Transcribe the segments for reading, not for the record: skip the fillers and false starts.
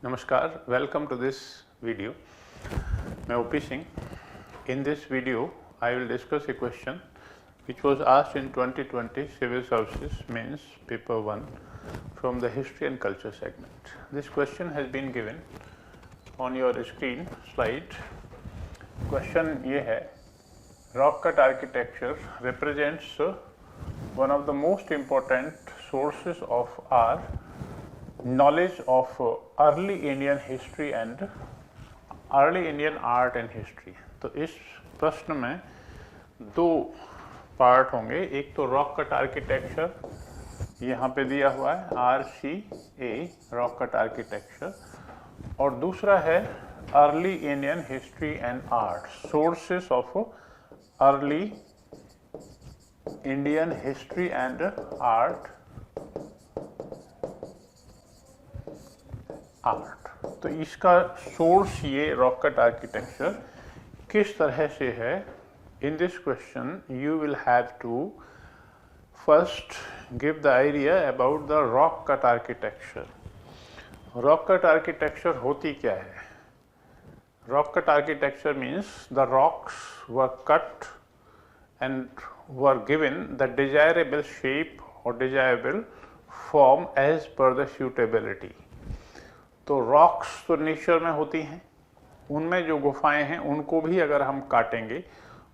Namaskar, welcome to this video. मैं OP Singh. In this video, I will discuss a question which was asked in 2020 Civil Services Mains Paper 1 from the History and Culture segment. This question has been given on your screen slide. Question ये है, rock cut architecture represents one of the most important sources of our knowledge of early Indian history and early Indian art and history. तो इस प्रश्न में दो part होंगे, एक तो रॉक कट आर्किटेक्चर यहाँ पे दिया हुआ है RCA रॉक कट आर्किटेक्चर, और दूसरा है early Indian history and art, sources of early Indian history and art. तो इसका सोर्स ये रॉक कट आर्किटेक्चर किस तरह से है। In this question you will have to first give the idea about the rock cut architecture. Rock cut architecture होती क्या है? Rock cut architecture means the rocks were cut and were given the desirable shape और desirable form as per the suitability. तो rocks तो nature में होती हैं, उनमें जो गुफाएं हैं उनको भी अगर हम काटेंगे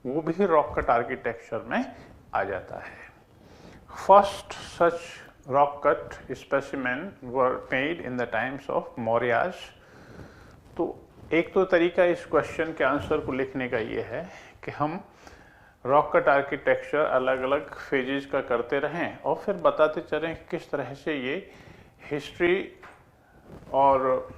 वो भी रॉक कट आर्किटेक्चर में आ जाता है। First such rock cut specimen were made in the times of Mauryas. तो एक तो तरीका इस क्वेश्चन के आंसर को लिखने का ये है कि हम रॉक कट आर्किटेक्चर अलग अलग फेजेस का करते रहें और फिर बताते चलें किस तरह से ये हिस्ट्री और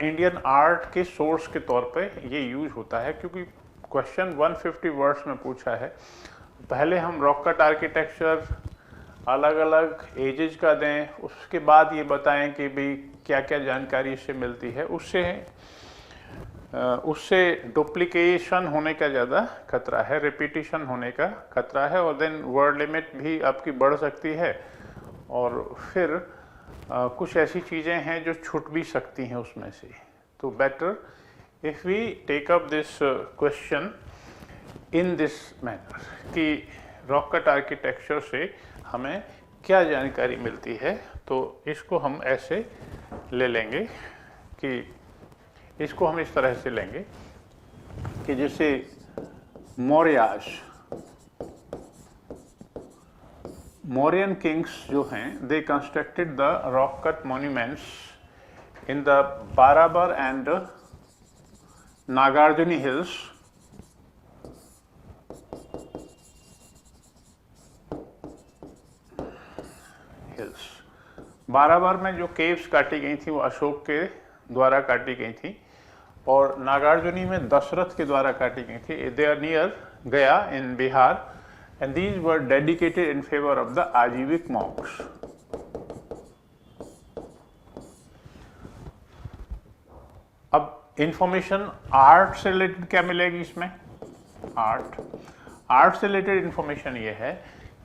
इंडियन आर्ट के सोर्स के तौर पे ये यूज होता है। क्योंकि क्वेश्चन 150 वर्ड्स में पूछा है, पहले हम रॉक कट आर्किटेक्चर अलग अलग एजेस का दें, उसके बाद ये बताएं कि भाई क्या क्या जानकारी इससे मिलती है। उससे डुप्लीकेशन होने का ज़्यादा खतरा है, रिपीटिशन होने का खतरा है, और देन वर्ड लिमिट भी आपकी बढ़ सकती है, और फिर कुछ ऐसी चीज़ें हैं जो छूट भी सकती हैं उसमें से। तो better if we take up this question in this manner कि रॉक कट आर्किटेक्चर से हमें क्या जानकारी मिलती है। तो इसको हम ऐसे ले लेंगे कि इसको हम इस तरह से लेंगे कि जैसे मौर्यन किंग्स जो हैं, they constructed the rock cut monuments in the Barabar and Nagarjuni hills. Barabar में जो केव्स काटी गई थी वो अशोक के द्वारा काटी गई थी, और नागार्जुनी में दशरथ के द्वारा काटी गई थी। दे आर नियर गया इन Bihar, and these were dedicated in favor of the Ajivik monks. अब इंफॉर्मेशन आर्ट से रिलेटेड क्या मिलेगी इसमें? आर्ट से रिलेटेड इंफॉर्मेशन ये है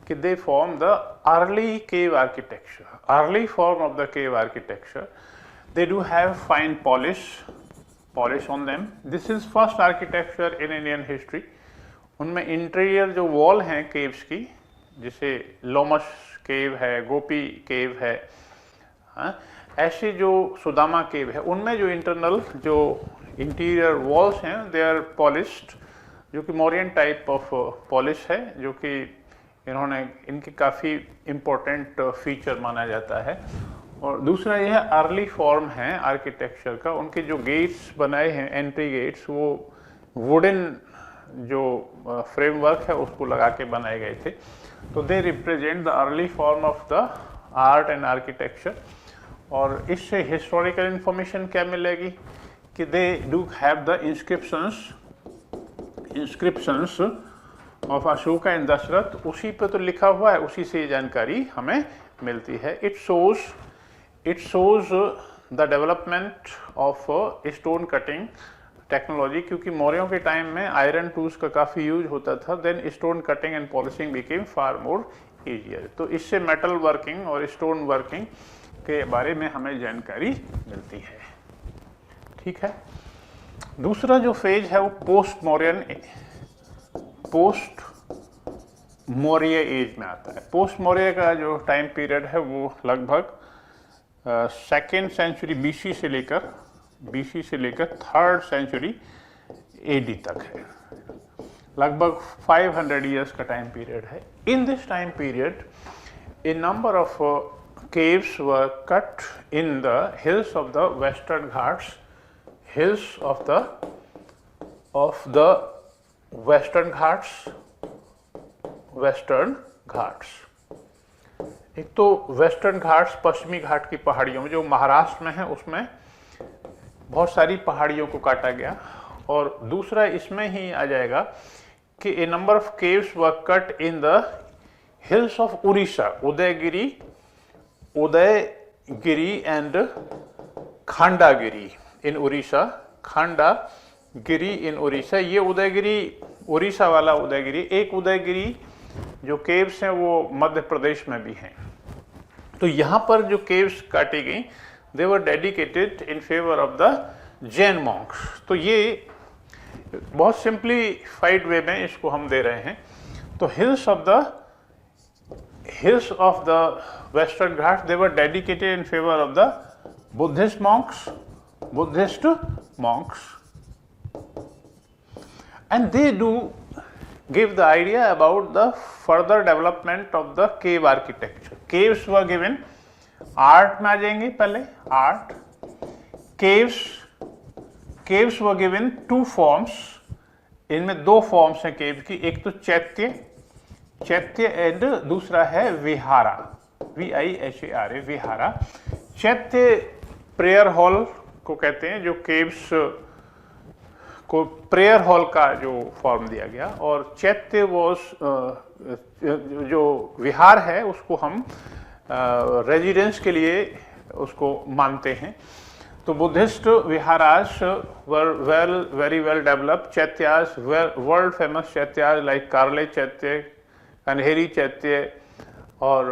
कि they form the early cave architecture, early form of the cave architecture. They do have fine polish on them. This is first architecture in Indian history. उनमें interior जो wall हैं caves की, जैसे लोमश केव है, गोपी केव है, ऐसे जो सुदामा केव है, उनमें जो इंटरनल जो इंटीरियर वॉल्स हैं दे आर पॉलिश्ड, जो कि मौर्यन टाइप ऑफ पॉलिश है, जो कि इन्होंने इनकी काफ़ी इम्पोर्टेंट फीचर माना जाता है। और दूसरा यह अर्ली फॉर्म है आर्किटेक्चर का। उनके जो गेट्स बनाए हैं, एंट्री गेट्स, वो वुडन जो फ्रेमवर्क है उसको लगा के बनाए गए थे। तो they represent the early form of the art and architecture. और इससे हिस्टोरिकल इंफॉर्मेशन क्या मिलेगी कि they do have the inscriptions of Ashoka and Dasharatha. उसी पे तो लिखा हुआ है, उसी से ये जानकारी हमें मिलती है। It shows the development of stone cutting technology, क्योंकि मौर्यों के टाइम में आयरन टूल्स का काफ़ी यूज होता था। Then stone cutting and polishing became far more easier. तो इससे मेटल वर्किंग और स्टोन वर्किंग के बारे में हमें जानकारी मिलती है। ठीक है। दूसरा जो फेज है वो पोस्ट मौर्य एज में आता है। पोस्ट मौर्य का जो टाइम पीरियड है वो लगभग सेकेंड सेंचुरी बीसी से लेकर थर्ड सेंचुरी एडी तक है। लगभग 500 ईयर्स का टाइम पीरियड है। In this time period a number of caves were cut in the hills of the Western Ghats, Western Ghats। एक तो वेस्टर्न घाट्स पश्चिमी घाट की पहाड़ियों में जो महाराष्ट्र में है उसमें बहुत सारी पहाड़ियों को काटा गया, और दूसरा इसमें ही आ जाएगा कि a number of caves were cut in the hills of Orissa, Udayagiri and Khandagiri in Orissa, Khandagiri in Orissa. ये उदयगिरी उड़ीसा वाला उदयगिरी, एक उदयगिरी जो केव्स हैं वो मध्य प्रदेश में भी हैं। तो यहाँ पर जो केव्स काटी गई they were dedicated in favour of the Jain monks. तो ये बहुत सिंप्लीफाइड वे में इसको हम दे रहे हैं। तो hills of the Western Ghats, they were dedicated in favor of the Buddhist monks, and they do give the idea about the further development of the cave architecture. Caves were given, art में आ जाएंगे पहले, art, caves were given two forms, इनमें दो forms हैं केव की, एक तो चैत्य एंड दूसरा है विहारा, VIHARA, विहारा। चैत्य प्रेयर हॉल को कहते हैं, जो केव्स को प्रेयर हॉल का जो फॉर्म दिया गया, और चैत्य जो विहार है उसको हम रेजिडेंस के लिए उसको मानते हैं। तो बुद्धिस्ट विहारास वर very well developed, चैत्यास world famous चैत्यास like कार्ले चैत्य, कन्हेरी चैत्य, और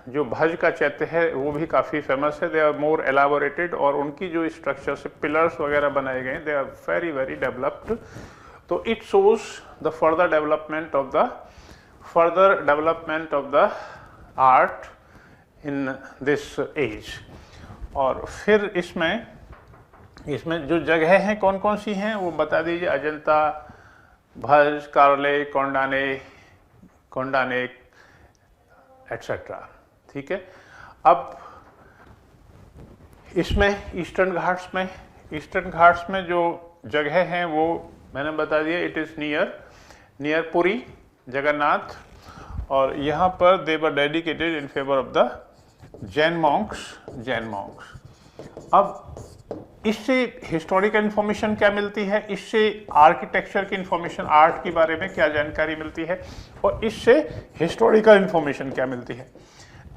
जो भज का चैत्य है वो भी काफ़ी फेमस है। दे आर मोर एलाबोरेटेड, और उनकी जो स्ट्रक्चर से पिलर्स वगैरह बनाए गए दे आर वेरी डेवलप्ड। तो it shows the further development of the art in this age. और फिर इसमें जो जगह हैं कौन कौन सी हैं वो बता दीजिए। अजंता, भज, कारले, कोंडाने एटसेट्रा। ठीक है। अब इसमें ईस्टर्न घाट्स में जो जगह हैं वो मैंने बता दिया। It is near Puri, Jagannath, और यहाँ पर they were dedicated in favour of the Jain monks. अब इससे हिस्टोरिकल इन्फॉर्मेशन क्या मिलती है, इससे आर्किटेक्चर की इन्फॉर्मेशन, आर्ट के बारे में क्या जानकारी मिलती है, और इससे हिस्टोरिकल इन्फॉर्मेशन क्या मिलती है।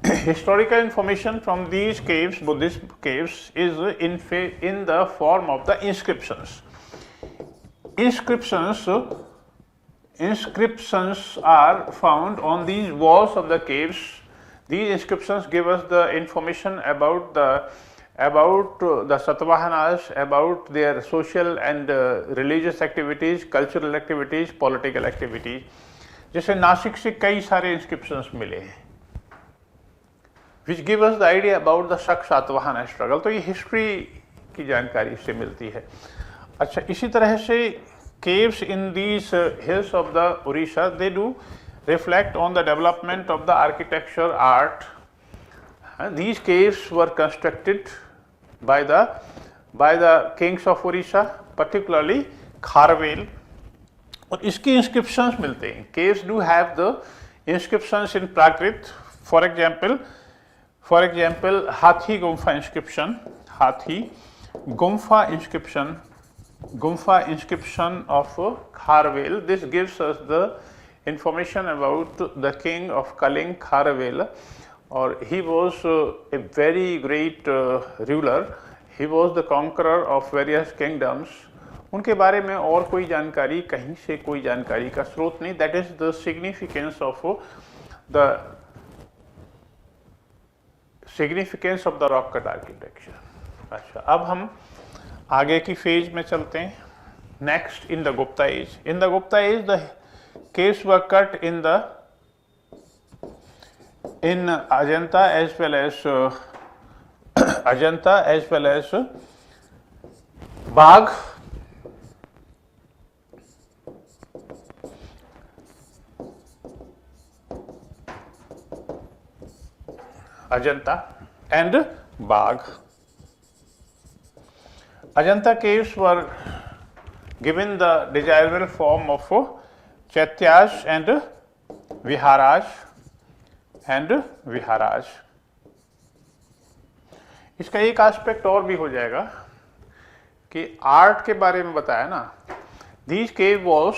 Historical information from these caves, Buddhist caves, is in the form of the inscriptions are found on these walls of the caves. These inscriptions give us the information about the Satavahanas, about their social and religious activities, cultural activities, political activities. जैसे नासिक से कई सारे inscriptions मिले हैं, which give us the idea about the Shak Satavahana struggle. तो ये history की जानकारी इससे मिलती है। अच्छा, इसी तरह से caves in these hills of the Orissa, they do reflect on the development of the architecture, art. These caves were constructed by the kings of Orissa, particularly Kharvel, और इसकी inscriptions मिलते हैं। Caves do have the inscriptions in Prakrit, for example Hathi Gumpha inscription of Kharvel. This gives us the information about the king of Kaling, Kharvel, or he was a very great ruler. He was the conqueror of various kingdoms. उनके बारे में और कोई जानकारी, कहीं से कोई जानकारी का स्रोत नहीं। That is the significance of the significance of the rock cut architecture. अच्छा, अब हम आगे की फेज में चलते हैं। Next, in the Gupta age. In the Gupta age the caves were cut in Ajanta as well as Ajanta as well as Bagh, Ajanta and Bagh. Ajanta caves were given the desirable form of Chaityas and Viharas and Viharas. इसका एक aspect और भी हो जाएगा कि art के बारे में बताया ना, these cave walls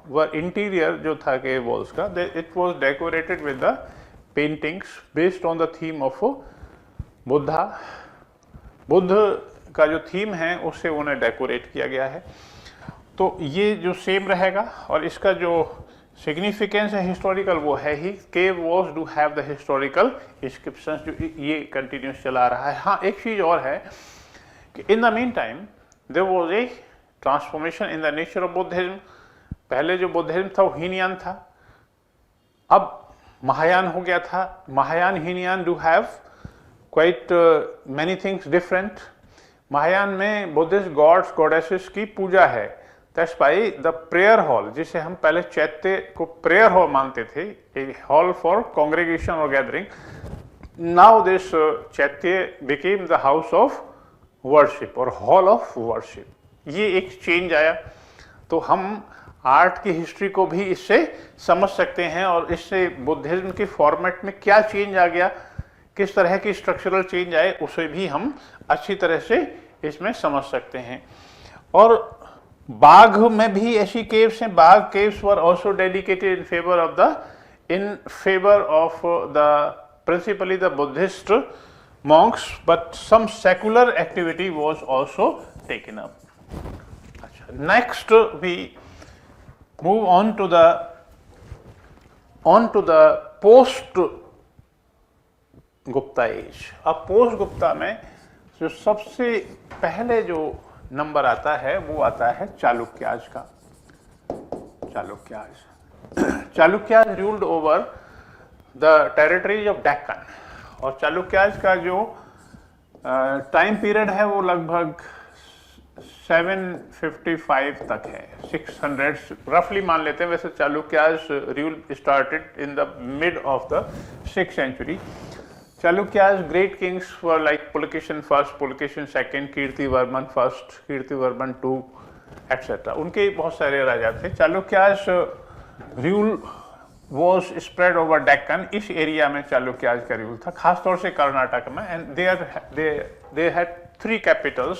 were interior जो था केव वॉल्स का, it was decorated with the paintings based on the theme of Buddha. Buddha का जो थीम है उससे उन्हें डेकोरेट किया गया है। तो ये जो सेम रहेगा और इसका जो सिग्निफिकेंस है हिस्टोरिकल वो है ही। Cave walls do have the historical inscriptions, जो ये कंटिन्यूस चला रहा है। हाँ, एक चीज़ और है कि in the mean time there was a transformation in the nature of Buddhism. पहले जो बुद्धिज्म था वो हीनयान था, अब महायान हो गया था। Mahayana Hinayana do have quite many things different. Mahayana में बुद्धिस्ट गॉड्स गॉडेसेस की पूजा है। That's why the prayer hall, जिसे हम पहले चैत्य को प्रेयर हॉल मानते थे, ए हॉल फॉर कॉन्ग्रेगेशन और गैदरिंग, नाउ दिस चैत्य became the house of worship और हॉल ऑफ वर्शिप। ये एक चेंज आया। तो हम आर्ट की हिस्ट्री को भी इससे समझ सकते हैं और इससे बुद्धिज्म के फॉर्मेट में क्या चेंज आ गया, किस तरह की स्ट्रक्चरल चेंज आए, उसे भी हम अच्छी तरह से इसमें समझ सकते हैं। और बाघ में भी ऐसी केव्स हैं। बाघ caves were also dedicated in favour of the principally the Buddhist monks, but some secular activity was also taken up. Next we move on to the post Gupta age. अब पोस्ट गुप्ता में जो सबसे पहले जो नंबर आता है वो आता है चालुक्याज का। Chalukyas ruled over the territories of Deccan, और चालुक्याज का जो टाइम पीरियड है वो लगभग 755 तक है, 600 रफली मान लेते हैं। वैसे Chalukyas rule started in the mid of the 6th century। Chalukyas great kings were like Pulakeshin I, Pulakeshin II, Kirtivarman I, Kirtivarman II, etc. उनके बहुत सारे राजा थे। Chalukyas rule was spread over Deccan। इस एरिया में चालुक्याज का रूल था, खासतौर से कर्नाटक में। And they had 3 capitals,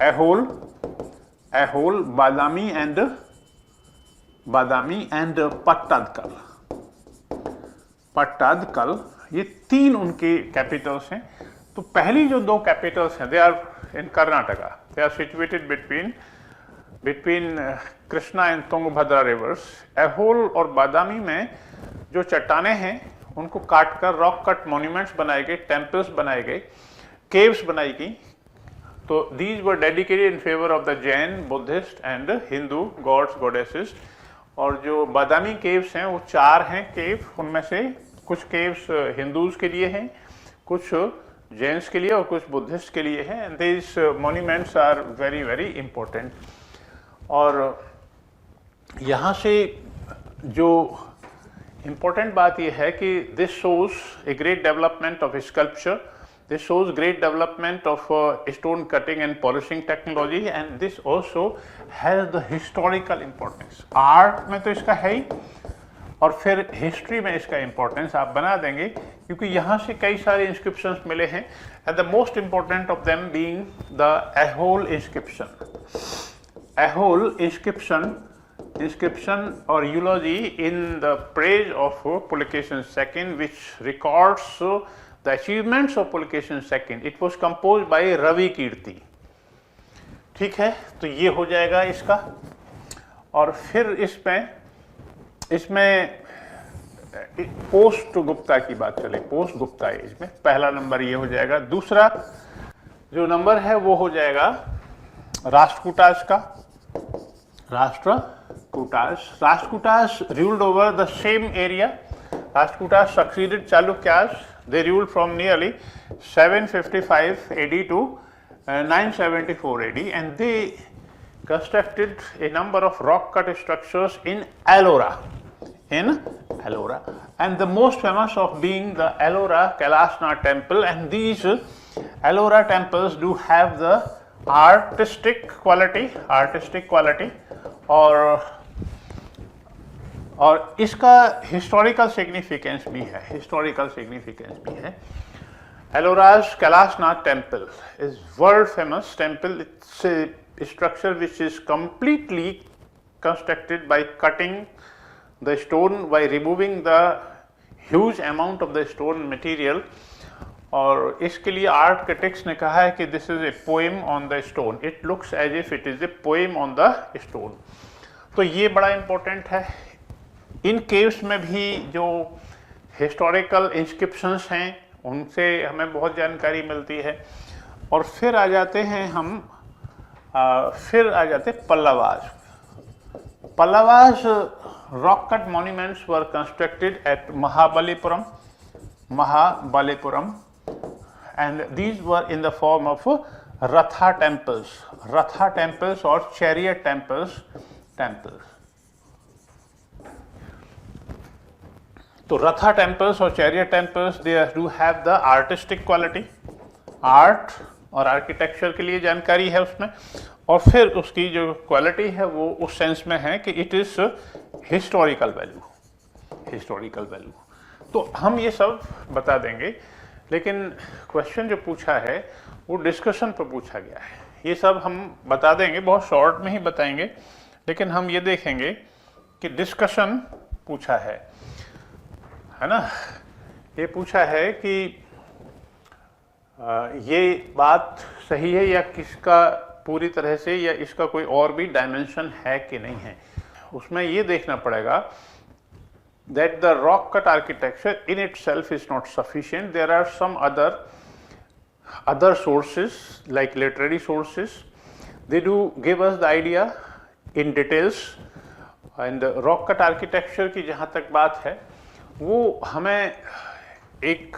Aihole, Badami and Pattadkal। ये 3 उनके कैपिटल्स हैं। तो पहली जो 2 कैपिटल्स हैं, they are in Karnataka, they are situated between Krishna and Tungabhadra rivers. Aihole और बादामी में जो चट्टानें हैं उनको काटकर रॉक कट मॉन्यूमेंट्स बनाए गए, टेम्पल्स बनाए गए, केव्स बनाई गई। तो these were dedicated in favour of the Jain, Buddhist and Hindu gods goddesses. और जो बादामी केव्स हैं वो 4 हैं केव, उनमें से कुछ केव्स हिंदूज के लिए हैं, कुछ जैन्स के लिए और कुछ बुद्धिस्ट के लिए हैं। And this monuments are very very important. और यहाँ से जो इम्पोर्टेंट बात यह है कि this shows a great development of sculpture, this shows great development of stone cutting and polishing technology, and this also has the historical importance. Art में तो इसका है ही, और फिर हिस्ट्री में इसका इंपॉर्टेंस आप बना देंगे, क्योंकि यहाँ से कई सारे इंस्क्रिप्शंस मिले हैं। And the most important of them being the Aihole inscription. Aihole inscription or eulogy in the praise of Pulakeshin II, which records the achievements of Pulakeshin II. It was composed by Ravi Kirti। ठीक है, तो ये हो जाएगा इसका। और फिर इसमें पोस्ट गुप्ता की बात चले, पोस्ट गुप्ता एज में पहला नंबर ये हो जाएगा। दूसरा जो नंबर है वो हो जाएगा राष्ट्रकूटास का। Rashtrakutas ruled over the same area. Rashtrakutas succeeded Chalukyas. They ruled from nearly 755 AD to 974 AD, and they constructed a number of rock-cut structures in Ellora. And the most famous of being the Ellora Kailasnath temple, and these Ellora temples do have the artistic quality और इसका historical significance भी है। Ellora's Kailasnath temple is world famous temple. It's a structure which is completely constructed by cutting the stone, by removing the huge amount of the stone material, और इसके लिए architects ने कहा है कि this is a poem on the stone, it looks as if it is a poem on the stone. तो ये बड़ा इंपॉर्टेंट है। इन केव्स में भी जो हिस्टोरिकल इंस्क्रिप्शंस हैं उनसे हमें बहुत जानकारी मिलती है। और फिर आ जाते हैं Pallavas rock cut monuments were constructed at Mahabalipuram, and these were in the form of Ratha temples or chariot temples. So Ratha temples or chariot temples, they do have the artistic quality, art और architecture के लिए जानकारी है उसमें, और फिर उसकी जो क्वालिटी है वो उस सेंस में है कि इट इज हिस्टोरिकल वैल्यू। तो हम ये सब बता देंगे, लेकिन क्वेश्चन जो पूछा है वो डिस्कशन पर पूछा गया है। ये सब हम बता देंगे, बहुत शॉर्ट में ही बताएंगे, लेकिन हम ये देखेंगे कि डिस्कशन पूछा है ना। ये पूछा है कि ये बात सही है या किसका पूरी तरह से, या इसका कोई और भी डायमेंशन है कि नहीं है। उसमें ये देखना पड़ेगा that the rock cut architecture in itself is not sufficient. There are some other sources like literary sources. They do give us the idea in details, and rock cut architecture की जहाँ तक बात है वो हमें एक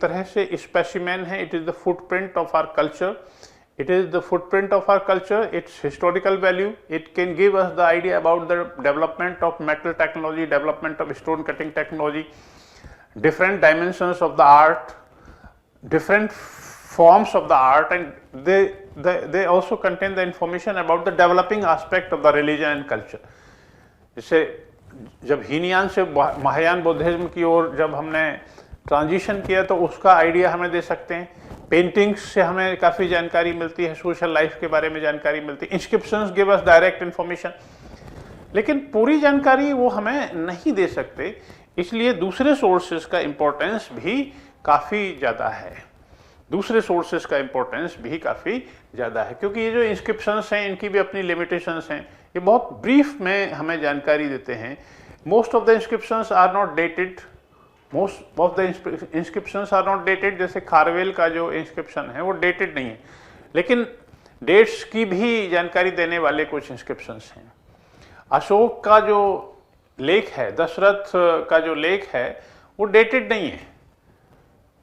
तरह से स्पेसिमेन है। It is the footprint of our culture, its historical value. It can give us the idea about the development of metal technology, development of stone cutting technology, different dimensions of the art, different forms of the art, and they also contain the information about the developing aspect of the religion and culture. जैसे जब हीनयान से Mahayana Buddhism की ओर जब हमने transition किया तो उसका idea हमें दे सकते हैं। पेंटिंग्स से हमें काफ़ी जानकारी मिलती है, सोशल लाइफ के बारे में जानकारी मिलती है। Inscriptions give us direct information, लेकिन पूरी जानकारी वो हमें नहीं दे सकते, इसलिए दूसरे सोर्सेज का इम्पोर्टेंस भी काफ़ी ज़्यादा है। क्योंकि ये जो इंस्क्रिप्शंस हैं इनकी भी अपनी लिमिटेशंस हैं, ये बहुत ब्रीफ में हमें जानकारी देते हैं। Most of the inscriptions are not dated, जैसे खारवेल का जो इंस्क्रिप्शन है वो डेटेड नहीं है, लेकिन डेट्स की भी जानकारी देने वाले कुछ इंस्क्रिप्शंस हैं। अशोक का जो लेख है, दशरथ का जो लेख है वो डेटेड नहीं है,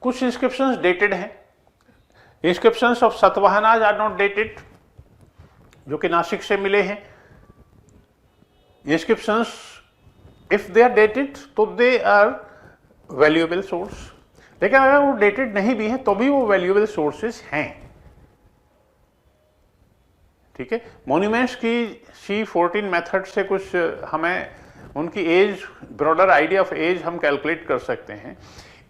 कुछ इंस्क्रिप्शंस डेटेड हैं। Inscriptions of Satavahanas are not dated, जो कि नासिक से मिले हैं। Inscriptions if they are dated तो दे आर वैल्यूएबल सोर्स, लेकिन अगर वो डेटेड नहीं भी है तो भी वो वैल्यूएबल सोर्सेस हैं। ठीक है, मॉन्यूमेंट्स की C14 मेथड से कुछ हमें उनकी age, broader idea of age हम कैलकुलेट कर सकते हैं।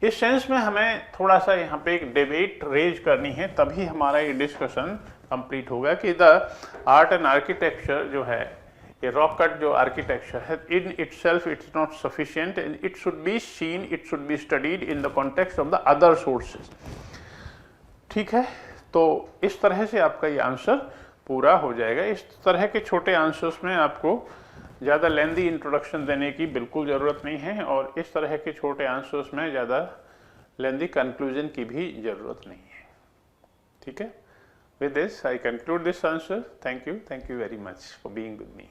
इस सेंस में हमें थोड़ा सा यहाँ पे एक डिबेट रेज करनी है, तभी हमारा ये डिस्कशन कंप्लीट होगा कि द आर्ट एंड आर्किटेक्चर जो है, ये रॉक कट जो आर्किटेक्चर है, in itself it's not sufficient, it should be seen, it should be studied in the context of the other sources. ठीक है, तो इस तरह से आपका ये आंसर पूरा हो जाएगा। इस तरह के छोटे आंसर्स में आपको ज़्यादा लेंदी इंट्रोडक्शन देने की बिल्कुल ज़रूरत नहीं है और इस तरह के छोटे आंसर्स में ज़्यादा लेंदी कंक्लूजन की भी ज़रूरत नहीं है। ठीक है, with this I conclude this answer. Thank you very much for being with me.